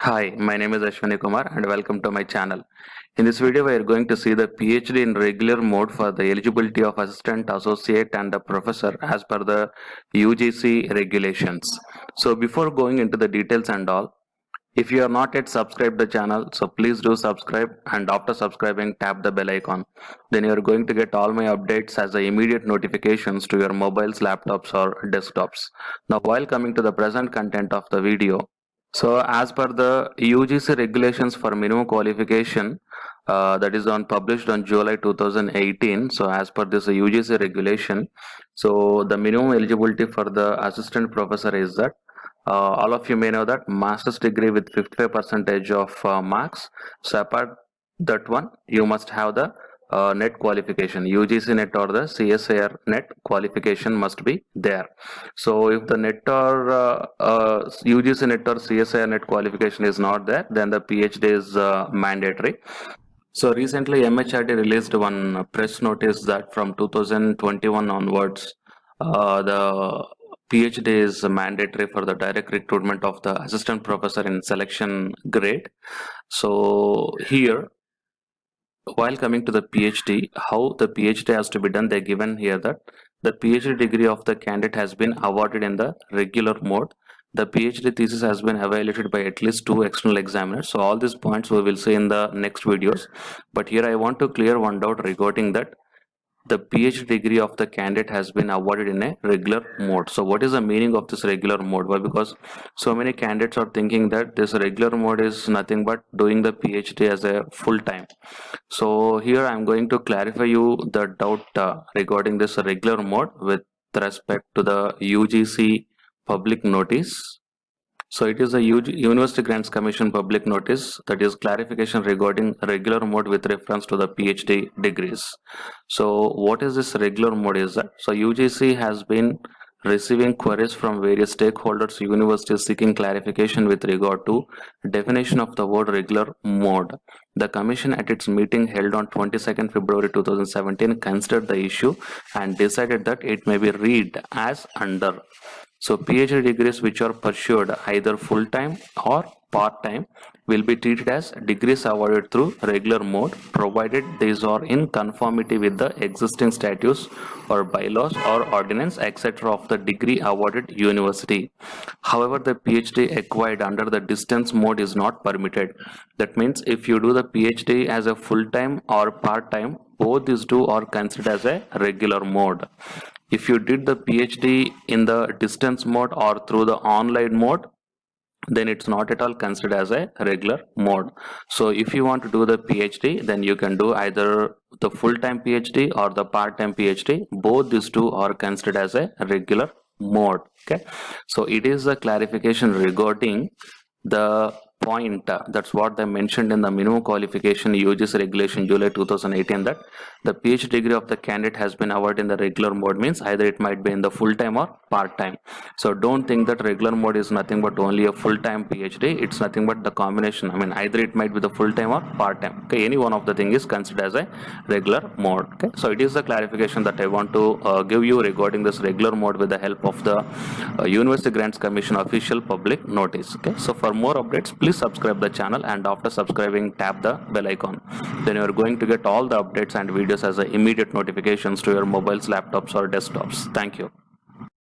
Hi, my name is Ashwani Kumar and welcome to my channel. In this video, we are going to see the PhD in regular mode for the eligibility of assistant, associate and a professor as per the UGC regulations. So before going into the details and all, if you are not yet subscribed the channel, so please do subscribe and after subscribing, tap the bell icon. Then you are going to get all my updates as the immediate notifications to your mobiles, laptops or desktops. Now while coming to the present content of the video, so as per the UGC regulations for minimum qualification, that is on published on July 2018. So as per this UGC regulation, so the minimum eligibility for the assistant professor is that all of you may know that master's degree with 55 percentage of marks. So apart that one, you must have the net qualification, UGC net or the CSIR net qualification must be there. So if the net or UGC net or CSIR net qualification is not there, then the PhD is mandatory. So recently MHRD released one press notice that from 2021 onwards, the PhD is mandatory for the direct recruitment of the assistant professor in selection grade. So here, while coming to the PhD, how the PhD has to be done, they're given here that the PhD degree of the candidate has been awarded in the regular mode. The PhD thesis has been evaluated by at least 2 external examiners. So all these points we will see in the next videos. But here I want to clear one doubt regarding that the PhD degree of the candidate has been awarded in a regular mode. So what is the meaning of this regular mode? Well, because so many candidates are thinking that this regular mode is nothing but doing the PhD as a full time. So here I'm going to clarify you the doubt regarding this regular mode with respect to the UGC public notice. So it is a University Grants Commission public notice, that is clarification regarding regular mode with reference to the PhD degrees. So what is this regular mode is that? So UGC has been receiving queries from various stakeholders, universities seeking clarification with regard to definition of the word regular mode. The commission at its meeting held on 22nd February 2017 considered the issue and decided that it may be read as under. So PhD degrees which are pursued either full-time or part-time will be treated as degrees awarded through regular mode, provided these are in conformity with the existing statutes or bylaws or ordinance etc. of the degree awarded university. However, the PhD acquired under the distance mode is not permitted. That means if you do the PhD as a full-time or part-time, both these two are considered as a regular mode. If you did the PhD in the distance mode or through the online mode, then it's not at all considered as a regular mode. So if you want to do the PhD, then you can do either the full-time PhD or the part-time PhD. Both these two are considered as a regular mode. Okay, so it is a clarification regarding the point that's what they mentioned in the minimum qualification UGC regulation July 2018, that the PhD degree of the candidate has been awarded in the regular mode means either it might be in the full-time or part-time. So don't think that regular mode is nothing but only a full-time PhD. It's nothing but the combination. I mean, either it might be the full-time or part-time. Okay, any one of the thing is considered as a regular mode. Okay, so it is the clarification that I want to give you regarding this regular mode with the help of the University Grants Commission official public notice. Okay, so for more updates, please subscribe the channel and after subscribing, tap the bell icon. Then you are going to get all the updates and videos as immediate notifications to your mobiles, laptops or desktops. Thank you.